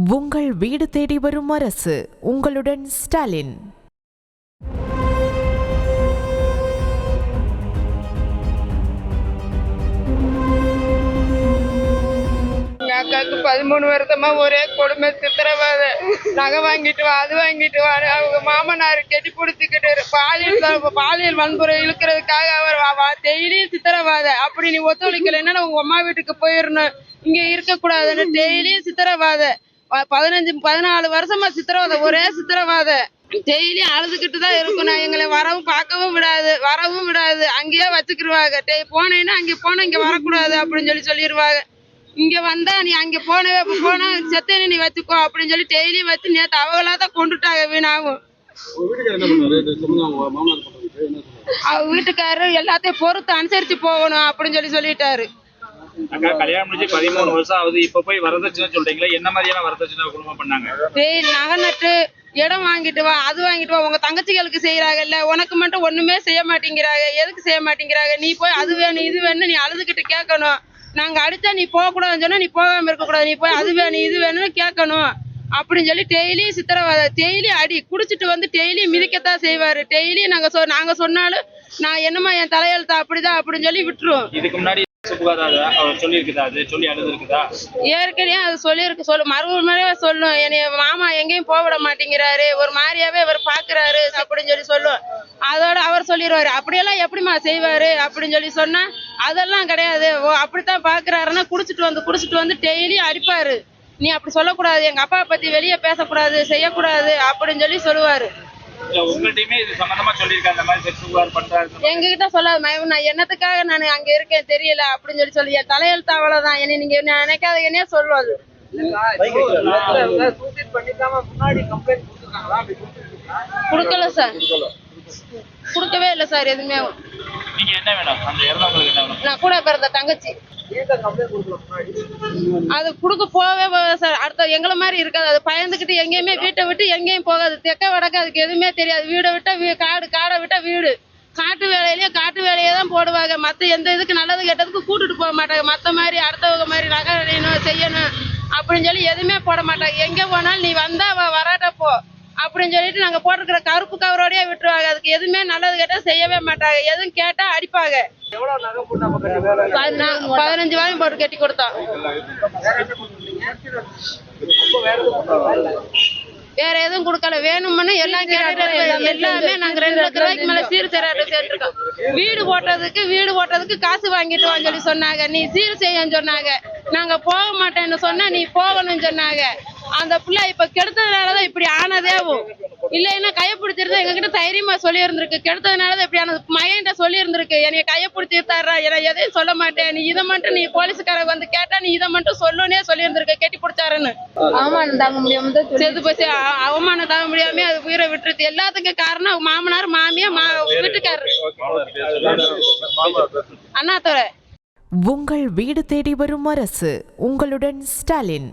உங்கள் வீடு தேடி வரும் அரசு. உங்களுடன் ஸ்டாலின். அக்காவுக்கு 13 வருஷமா ஒரே கொடுமை சித்திரவதை. நகை வாங்கிட்டு வா, அது வாங்கிட்டு வா. அவங்க மாமனார் கெட்டி பிடிச்சிக்கிட்டு பாலியல் வன்முறை இழுக்கிறதுக்காக அவர் டெய்லியும் சித்திரவதை. அப்படி நீ ஒத்துழைக்கலைன்னா உங்க அம்மா வீட்டுக்கு போயிடணும், இங்க இருக்க கூடாதுன்னு டெய்லியும் சித்திரவதை. 14 வருஷமா சித்திரவதை, ஒரே சித்திரவதை. டெய்லி அழுதுகிட்டு தான் இருக்கணும். எங்களை பார்க்கவும் விடாது, அங்கேயே வச்சுக்கிடுவாங்க. போனேன்னா அங்கே போனா இங்க வரக்கூடாது அப்படின்னு சொல்லிடுவாங்க. இங்க வந்தா நீ அங்க போனா செத்தனை நீ வச்சுக்கோ அப்படின்னு சொல்லி டெய்லியும் வச்சு நேற்று அவங்களாதான் கொண்டுட்டாங்க வீணாவும். அவங்க வீட்டுக்காரரு எல்லாத்தையும் பொறுத்து அனுசரிச்சு போகணும் அப்படின்னு சொல்லிட்டாரு. அக்கா கல்யாணம் முடிஞ்சு 13 வருஷம் ஆகுது. இப்ப போய் வரதட்சணை சொல்றீங்களா? என்ன மாதிரியான வரதட்சணை குடும்பம் பண்ணாங்க? நகை நட்டு இடம் வாங்கிட்டு வா, அது வாங்கிட்டு வா. உங்க தங்கச்சிகளுக்கு செய்யறாங்கல்ல, உனக்கு மட்டும் ஒண்ணுமே செய்ய மாட்டேங்கிறாங்க. எதுக்கு செய்ய மாட்டேங்கிறாங்க? நீ போய் அது வேணும் இது வேணும் நீ அழுதுகிட்டு கேட்கணும். நாங்க அடிச்சா நீ போக கூடாதுன்னு சொன்னா நீ போகாம இருக்க கூடாது. நீ போய் அது வேணும் இது வேணும்னு கேட்கணும் அப்படின்னு சொல்லி டெய்லியும் சித்திரவதை. டெய்லி அடி குடிச்சிட்டு வந்து டெய்லி மிதிக்கத்தான் செய்வாரு. டெய்லி நாங்க சொன்னாலும் நான் என்னமா என் தலையெழுத்தா அப்படிதான் அப்படின்னு சொல்லி விட்டுருவோம். இதுக்கு முன்னாடி ஏற்கனவே அது சொல்லியிருக்கு. மறுபடியும் சொல்லும், என்னைய மாமா எங்கேயும் போக விட மாட்டேங்கிறாரு, ஒரு மாதிரியாவே இவர் பாக்குறாரு அப்படின்னு சொல்லுவோம். அதோட அவர் சொல்லிடுவாரு, அப்படியெல்லாம் எப்படிமா செய்வாரு அப்படின்னு சொன்னா அதெல்லாம் கிடையாது. அப்படித்தான் பாக்குறாருன்னா குடிச்சிட்டு வந்து டெய்லி அடிப்பாரு. நீ அப்படி சொல்லக்கூடாது, எங்க அப்பா பத்தி வெளியே பேசக்கூடாது, செய்யக்கூடாது அப்படின்னு சொல்லுவாரு. எங்ககிட்ட சொல்லாது. நான் என்னத்துக்காக நான் அங்க இருக்கேன் தெரியல அப்படின்னு சொல்லி என் தலையெழுத்து அவ்வளவுதான். என்ன நீங்க நினைக்காதீங்கன்னே சொல்லுவாரு. குடுக்கல சார், குடுக்கவே இல்லை சார் எதுவுமே. நான் கூட பிறந்த தங்கச்சி அது குடுக்க போகவே சார். அடுத்த எங்களை மாதிரி இருக்காது. அது பயந்துக்கிட்டு எங்கேயுமே வீட்டை விட்டு எங்கேயும் போகாது. தெக்க வடக்க அதுக்கு எதுவுமே தெரியாது. வீடை விட்டா காடை விட்டா வீடு. காட்டு வேலையே தான் போடுவாங்க. மற்ற எந்த இதுக்கு நல்லது கெட்டதுக்கு கூட்டிட்டு போக மாட்டாங்க. மற்ற மாதிரி அடுத்தவங்க மாதிரி நகை அடையணும் செய்யணும் அப்படின்னு சொல்லி எதுவுமே போட மாட்டாங்க. எங்கே போனாலும் நீ வந்தா வராட்ட போ அப்படின்னு சொல்லிட்டு நாங்க போட்டிருக்கிற கருப்பு கவரோடய விட்டுருவாங்க. அதுக்கு எதுவுமே நல்லது கேட்டா செய்யவே மாட்டாங்க. எதுவும் கேட்டா அடிப்பாங்க. 15 வாரம் போட்டு கட்டி கொடுத்தோம். வேற எதுவும் கொடுக்கல. வேணும்னு எல்லாம் எல்லாமே நாங்க 2 லட்ச ரூபாய்க்கு மேல சீர் சேர்த்துருக்கோம். வீடு போட்டதுக்கு காசு வாங்கிட்டு வான்னு சொன்னாங்க. நீ சீர் செய்யன்னு சொன்னாங்க. நாங்க போக மாட்டேன்னு சொன்னா நீ போகணும்னு சொன்னாங்க. அந்த பிள்ளை இப்ப கெடுத்ததுனாலதான் இப்படி ஆனதேவும். இல்லைன்னா கையை பிடிச்சிருந்தா எங்ககிட்ட தைரியமா சொல்லி இருந்திருக்கு. கெடுத்ததுனாலதான் இப்படி ஆனது. மகன்கிட்ட சொல்லி இருந்திருக்கு, என்னைய கையை பிடிச்சிருத்தாரா, என்ன எதையும் சொல்ல மாட்டேன், நீ இதை மட்டும் நீ போலீஸ்காரங்க வந்து கேட்டா நீ இதை மட்டும் சொல்லுன்னே சொல்லி இருந்திருக்கு. கெட்டி பிடிச்சாருன்னு அவமானம் தாங்க முடியாம செத்து போச்சு. அவமானம் தாங்க முடியாம அது உயிரை விட்டுருச்சு. எல்லாத்துக்கும் காரணம் மாமனார் மாமியா வீட்டுக்காரரு அண்ணாத்துறை. உங்கள் வீடு தேடி வரும் அரசு. உங்களுடன் ஸ்டாலின்.